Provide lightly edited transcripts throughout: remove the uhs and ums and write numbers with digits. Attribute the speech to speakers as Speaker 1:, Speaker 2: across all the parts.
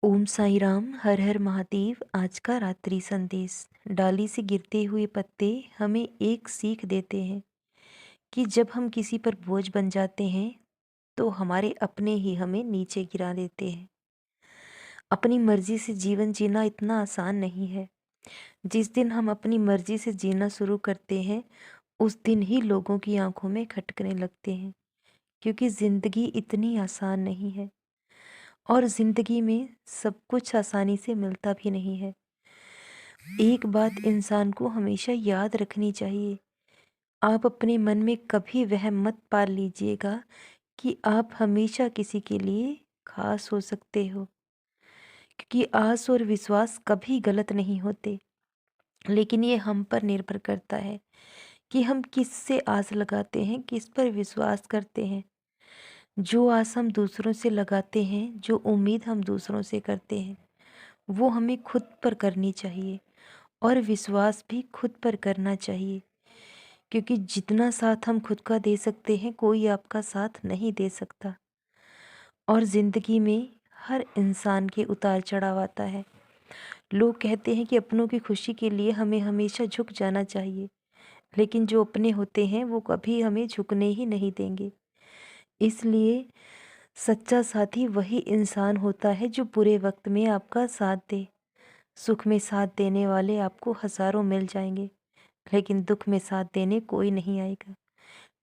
Speaker 1: ओम साई राम। हर हर महादेव। आज का रात्रि संदेश। डाली से गिरते हुए पत्ते हमें एक सीख देते हैं कि जब हम किसी पर बोझ बन जाते हैं तो हमारे अपने ही हमें नीचे गिरा देते हैं। अपनी मर्जी से जीवन जीना इतना आसान नहीं है। जिस दिन हम अपनी मर्जी से जीना शुरू करते हैं उस दिन ही लोगों की आंखों में खटकने लगते हैं, क्योंकि जिंदगी इतनी आसान नहीं है और जिंदगी में सब कुछ आसानी से मिलता भी नहीं है। एक बात इंसान को हमेशा याद रखनी चाहिए। आप अपने मन में कभी वह मत पाल लीजिएगा कि आप हमेशा किसी के लिए खास हो सकते हो, क्योंकि आस और विश्वास कभी गलत नहीं होते। लेकिन ये हम पर निर्भर करता है कि हम किस से आस लगाते हैं, किस पर विश्वास करते हैं। जो आस हम दूसरों से लगाते हैं, जो उम्मीद हम दूसरों से करते हैं, वो हमें खुद पर करनी चाहिए और विश्वास भी खुद पर करना चाहिए, क्योंकि जितना साथ हम खुद का दे सकते हैं कोई आपका साथ नहीं दे सकता। और ज़िंदगी में हर इंसान के उतार चढ़ाव आता है। लोग कहते हैं कि अपनों की खुशी के लिए हमें हमेशा झुक जाना चाहिए, लेकिन जो अपने होते हैं वो कभी हमें झुकने ही नहीं देंगे। इसलिए सच्चा साथी वही इंसान होता है जो बुरे वक्त में आपका साथ दे। सुख में साथ देने वाले आपको हज़ारों मिल जाएंगे, लेकिन दुख में साथ देने कोई नहीं आएगा।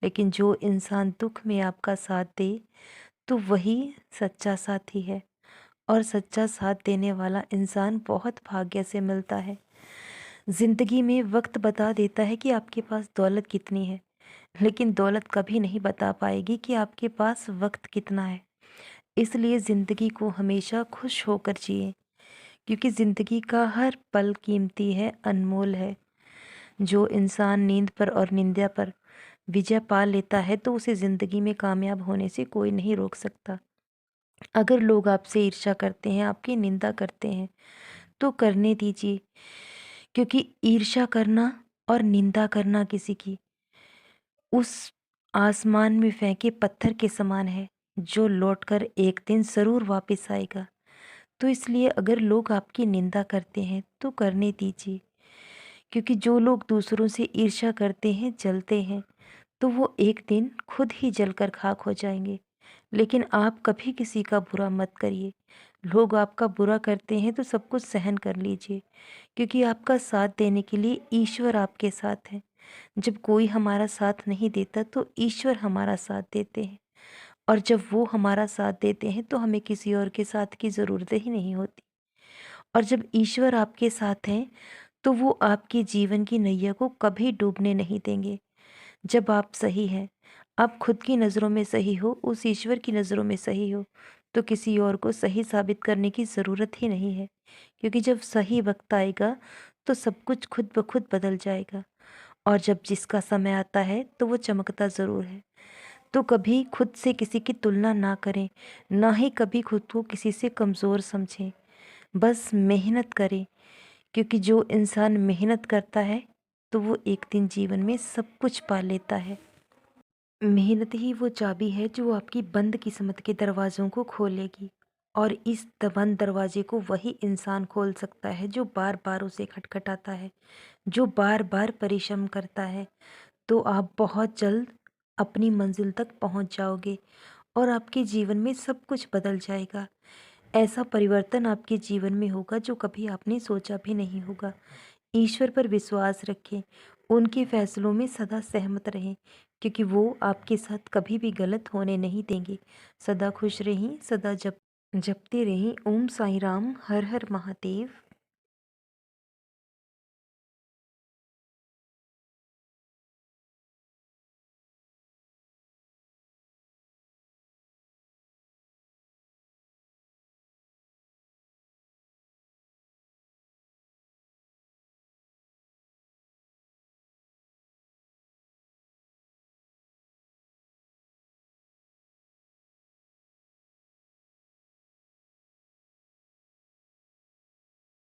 Speaker 1: लेकिन जो इंसान दुख में आपका साथ दे तो वही सच्चा साथी है। और सच्चा साथ देने वाला इंसान बहुत भाग्य से मिलता है। ज़िंदगी में वक्त बता देता है कि आपके पास दौलत कितनी है, लेकिन दौलत कभी नहीं बता पाएगी कि आपके पास वक्त कितना है। इसलिए ज़िंदगी को हमेशा खुश होकर जिए, क्योंकि ज़िंदगी का हर पल कीमती है, अनमोल है। जो इंसान नींद पर और निंदा पर विजय पा लेता है तो उसे ज़िंदगी में कामयाब होने से कोई नहीं रोक सकता। अगर लोग आपसे ईर्ष्या करते हैं, आपकी निंदा करते हैं, तो करने दीजिए, क्योंकि ईर्ष्या करना और निंदा करना किसी की उस आसमान में फेंके पत्थर के समान है, जो लौटकर एक दिन ज़रूर वापस आएगा। तो इसलिए अगर लोग आपकी निंदा करते हैं तो करने दीजिए, क्योंकि जो लोग दूसरों से ईर्ष्या करते हैं, जलते हैं, तो वो एक दिन खुद ही जलकर खाक हो जाएंगे। लेकिन आप कभी किसी का बुरा मत करिए। लोग आपका बुरा करते हैं तो सब कुछ सहन कर लीजिए, क्योंकि आपका साथ देने के लिए ईश्वर आपके साथ है। जब कोई हमारा साथ नहीं देता तो ईश्वर हमारा साथ देते हैं, और जब वो हमारा साथ देते हैं तो हमें किसी और के साथ की ज़रूरत ही नहीं होती। और जब ईश्वर आपके साथ हैं तो वो आपके जीवन की नैया को कभी डूबने नहीं देंगे। जब आप सही हैं, आप खुद की नज़रों में सही हो, उस ईश्वर की नज़रों में सही हो, तो किसी और को सही साबित करने की ज़रूरत ही नहीं है, क्योंकि जब सही वक्त आएगा तो सब कुछ खुद ब खुद बदल जाएगा। और जब जिसका समय आता है तो वो चमकता ज़रूर है। तो कभी खुद से किसी की तुलना ना करें, ना ही कभी खुद को किसी से कमज़ोर समझें। बस मेहनत करें, क्योंकि जो इंसान मेहनत करता है तो वो एक दिन जीवन में सब कुछ पा लेता है। मेहनत ही वो चाबी है जो आपकी बंद किस्मत के दरवाज़ों को खोलेगी, और इस बंद दरवाजे को वही इंसान खोल सकता है जो बार बार उसे खटखटाता है, जो बार बार परिश्रम करता है। तो आप बहुत जल्द अपनी मंजिल तक पहुंच जाओगे और आपके जीवन में सब कुछ बदल जाएगा। ऐसा परिवर्तन आपके जीवन में होगा जो कभी आपने सोचा भी नहीं होगा। ईश्वर पर विश्वास रखें, उनके फैसलों में सदा सहमत रहें, क्योंकि वो आपके साथ कभी भी गलत होने नहीं देंगे। सदा खुश रहें, सदा जपते रहें। ओम साई राम। हर हर महादेव।